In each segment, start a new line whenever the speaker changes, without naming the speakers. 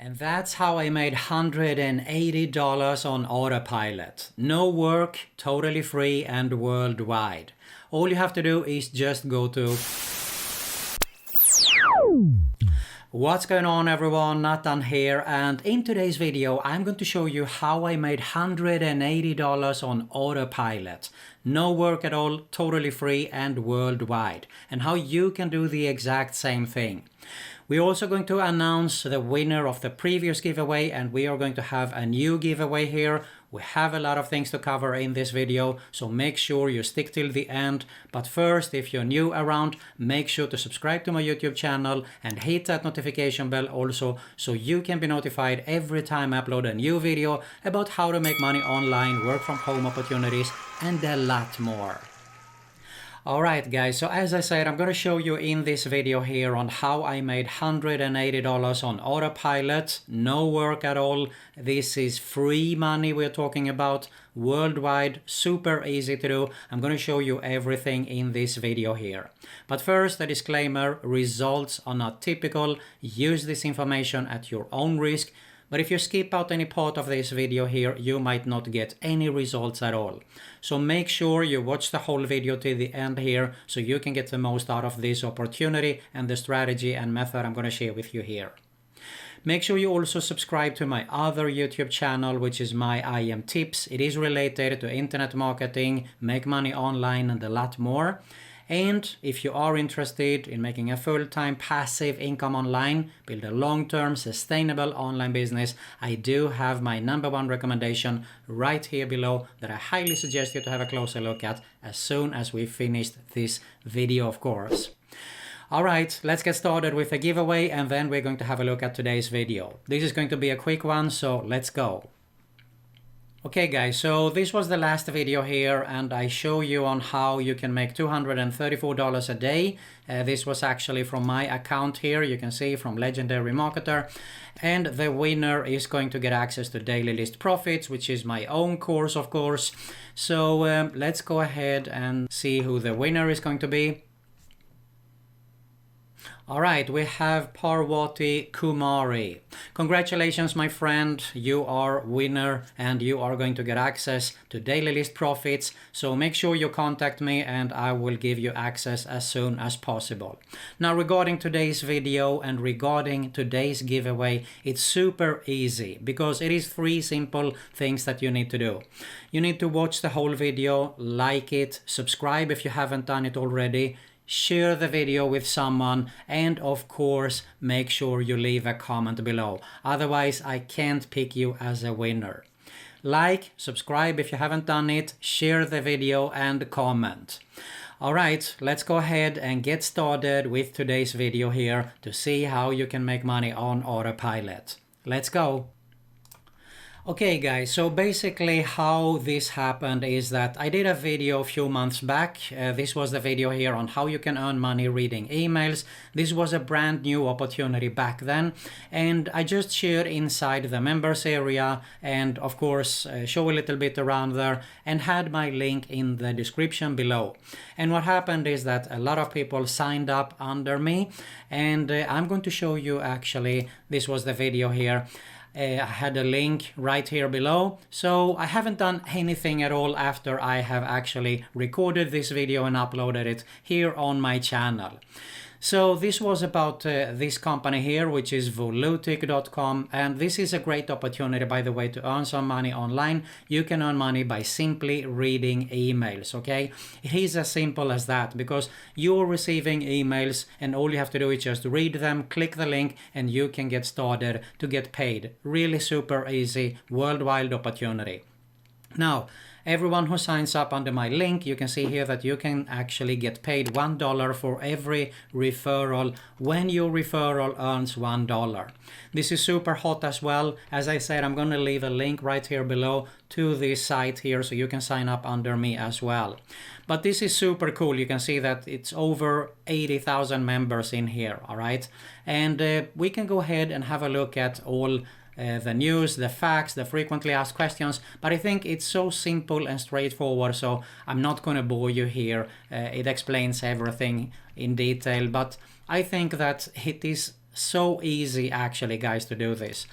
And that's how I made $180 on autopilot. No work, totally free and worldwide. All you have to do is just go to... What's going on everyone, Nathan here, and in today's video I'm going to show you how I made $180 on autopilot. No work at all, totally free and worldwide, and how you can do the exact same thing. We're also going to announce the winner of the previous giveaway, and we are going to have a new giveaway here. We have a lot of things to cover in this video, so make sure you stick till the end. But first, if you're new around, make sure to subscribe to my YouTube channel and hit that notification bell also, so you can be notified every time I upload a new video about how to make money online, work from home opportunities, and a lot more. Alright guys, so as I said, I'm going to show you in this video here on how I made $180 on autopilot. No work at all. This is free money we're talking about, worldwide, super easy to do. I'm going to show you everything in this video here. But first, a disclaimer, results are not typical. Use this information at your own risk. But if you skip out any part of this video here, you might not get any results at all. So make sure you watch the whole video to the end here so you can get the most out of this opportunity and the strategy and method I'm going to share with you here. Make sure you also subscribe to my other YouTube channel, which is My IM Tips. It is related to internet marketing, make money online, and a lot more. And if you are interested in making a full-time passive income online, build a long-term sustainable online business, I do have my #1 recommendation right here below that I highly suggest you to have a closer look at as soon as we finished this video, of course. Alright, let's get started with the giveaway, and then we're going to have a look at today's video. This is going to be a quick one, so let's go. Okay guys, so this was the last video here, and I show you on how you can make $234 a day. This was actually from my account here, you can see, from Legendary Marketer. And the winner is going to get access to Daily List Profits, which is my own course, of course. So let's go ahead and see who the winner is going to be. Alright, we have Parvati Kumari. Congratulations, my friend. You are winner and you are going to get access to Daily List Profits. So make sure you contact me and I will give you access as soon as possible. Now, regarding today's video and regarding today's giveaway, it's super easy because it is 3 simple things that you need to do. You need to watch the whole video, like it, subscribe if you haven't done it already, share the video with someone, and of course make sure you leave a comment below. Otherwise I can't pick you as a winner. Like, subscribe if you haven't done it, share the video and comment. Alright, let's go ahead and get started with today's video here to see how you can make money on autopilot. Let's go. Okay guys, so basically how this happened is that I did a video a few months back. This was the video here on how you can earn money reading emails. This was a brand new opportunity back then, and I just shared inside the members area and of course show a little bit around there and had my link in the description below. And what happened is that a lot of people signed up under me, and I'm going to show you actually, this was the video here. I had a link right here below. So I haven't done anything at all after I have actually recorded this video and uploaded it here on my channel. So this was about this company here, which is Volutic.com, and this is a great opportunity, by the way, to earn some money online. You can earn money by simply reading emails, okay? It is as simple as that, because you're receiving emails and all you have to do is just read them, click the link, and you can get started to get paid. Really super easy, worldwide opportunity. Now, everyone who signs up under my link, you can see here that you can actually get paid $1 for every referral when your referral earns $1. This is super hot as well. As I said, I'm going to leave a link right here below to this site here so you can sign up under me as well. But this is super cool. You can see that it's over 80,000 members in here, all right? And we can go ahead and have a look at all the news, the facts, the frequently asked questions, but I think it's so simple and straightforward, so I'm not going to bore you here. It explains everything in detail, but I think that it is So easy actually, guys, to do this.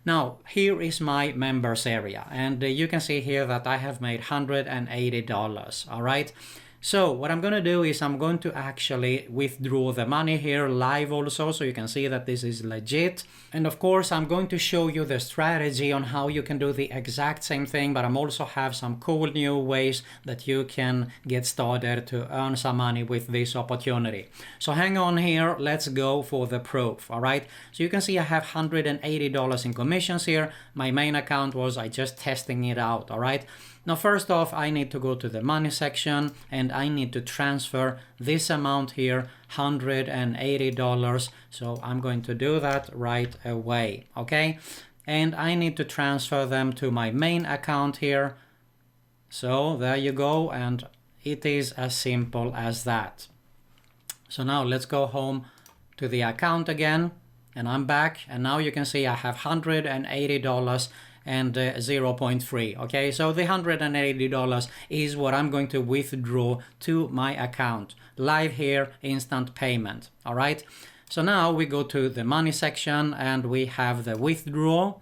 Now, here is my members area, and you can see here that I have made $180, all right? So what I'm going to do is I'm going to actually withdraw the money here live also, so you can see that this is legit. And of course, I'm going to show you the strategy on how you can do the exact same thing, but I'm also have some cool new ways that you can get started to earn some money with this opportunity. So hang on here, let's go for the proof, all right? So you can see I have $180 in commissions here. My main account was I just testing it out, all right? Now, first off, I need to go to the money section and I need to transfer this amount here, $180. So I'm going to do that right away, okay? And I need to transfer them to my main account here. So there you go, and it is as simple as that. So now let's go home to the account again, and I'm back, and now you can see I have $180 and 0.3. okay, so the $180 is what I'm going to withdraw to my account live here, instant payment. All right, so now we go to the money section and we have the withdraw.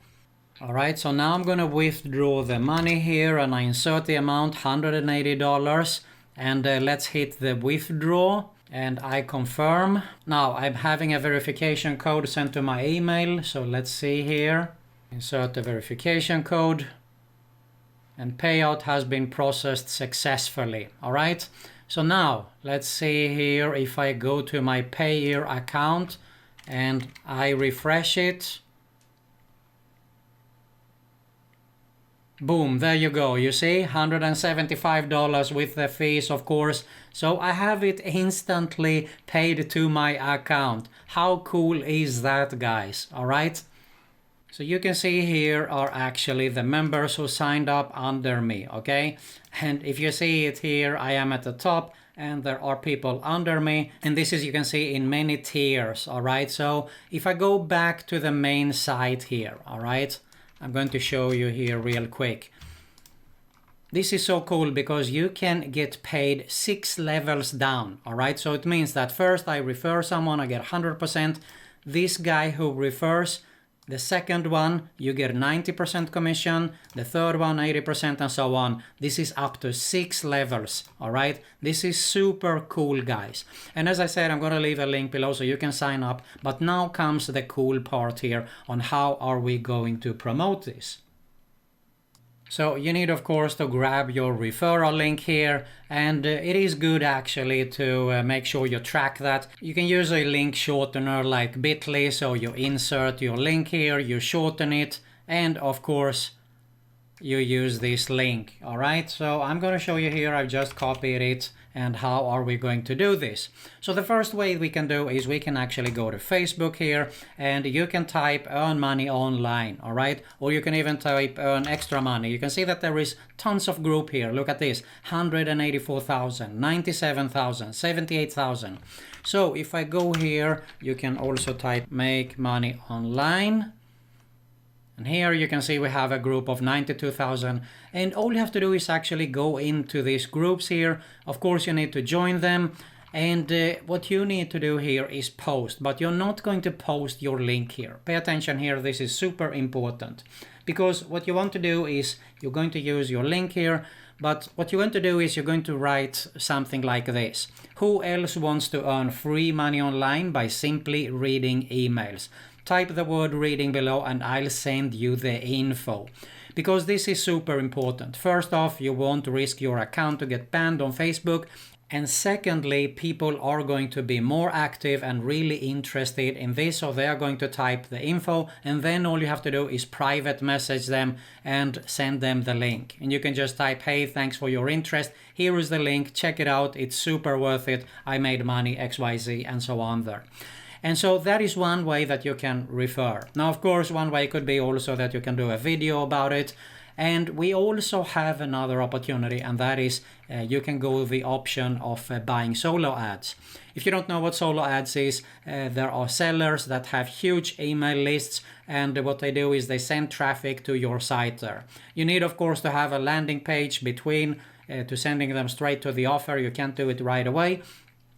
All right, so now I'm going to withdraw the money here and I insert the amount $180 and let's hit the withdraw and I confirm. Now I'm having a verification code sent to my email, so let's see here. Insert the verification code and payout has been processed successfully. All right, so now let's see here if I go to my Payeer account and I refresh it. Boom, there you go. You see, $175 with the fees, of course. So I have it instantly paid to my account. How cool is that, guys? All right. So you can see here are actually the members who signed up under me, okay? And if you see it here, I am at the top and there are people under me. And this is, you can see, in many tiers, all right? So if I go back to the main site here, all right? I'm going to show you here real quick. This is so cool because you can get paid 6 levels down, all right? So it means that first I refer someone, I get 100%. This guy who refers, the second one, you get 90% commission, the third one, 80%, and so on. This is up to 6 levels, all right? This is super cool, guys. And as I said, I'm gonna leave a link below so you can sign up. But now comes the cool part here on how are we going to promote this. So you need, of course, to grab your referral link here, and it is good actually to make sure you track that. You can use a link shortener like Bitly, so you insert your link here, you shorten it, and of course you use this link. All right, so I'm going to show you here. I've just copied it. And how are we going to do this? So the first way we can do is we can actually go to Facebook here and you can type earn money online, all right? Or you can even type earn extra money. You can see that there is tons of group here. Look at this, 184,000, 97,000, 78,000. So if I go here, you can also type make money online. And here you can see we have a group of 92,000, and all you have to do is actually go into these groups here. Of course, you need to join them, and what you need to do here is post, but you're not going to post your link here. Pay attention here, this is super important, because what you want to do is you're going to use your link here, but what you're going to do is you're going to write something like this. Who else wants to earn free money online by simply reading emails? Type the word reading below and I'll send you the info. Because this is super important. First off, you won't risk your account to get banned on Facebook. And secondly, people are going to be more active and really interested in this, so they are going to type the info, and then all you have to do is private message them and send them the link. And you can just type, hey, thanks for your interest. Here is the link, check it out. It's super worth it. I made money, XYZ, and so on there. And so that is one way that you can refer. Now, of course, one way could be also that you can do a video about it. And we also have another opportunity, and that is you can go the option of buying solo ads. If you don't know what solo ads is, there are sellers that have huge email lists, and what they do is they send traffic to your site there. You need, of course, to have a landing page between to sending them straight to the offer. You can't do it right away.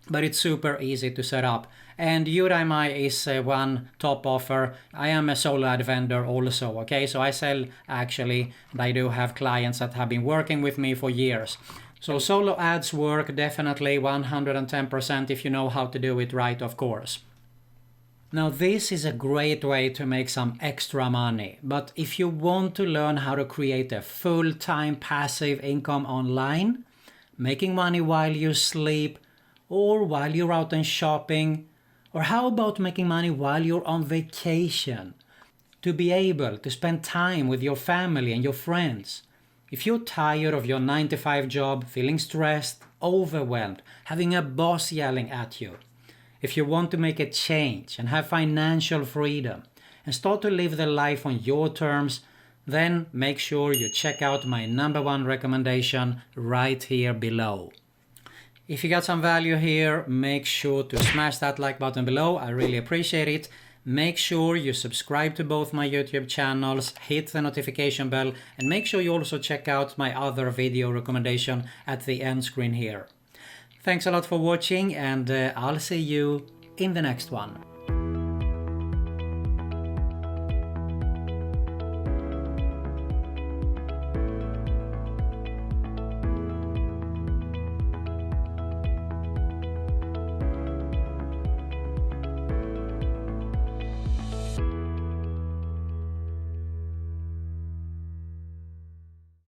but it's super easy to set up. And Udemy is one top offer. I am a solo ad vendor also, okay? So I sell actually, and I do have clients that have been working with me for years. So solo ads work definitely 110% if you know how to do it right, of course. Now this is a great way to make some extra money, but if you want to learn how to create a full-time passive income online, making money while you sleep, or while you're out and shopping, or how about making money while you're on vacation? To be able to spend time with your family and your friends. If you're tired of your 9-to-5 job, feeling stressed, overwhelmed, having a boss yelling at you, if you want to make a change and have financial freedom and start to live the life on your terms, then make sure you check out my #1 recommendation right here below. If you got some value here, make sure to smash that like button below. I really appreciate it. Make sure you subscribe to both my YouTube channels, hit the notification bell, and make sure you also check out my other video recommendation at the end screen here. Thanks a lot for watching, and I'll see you in the next one.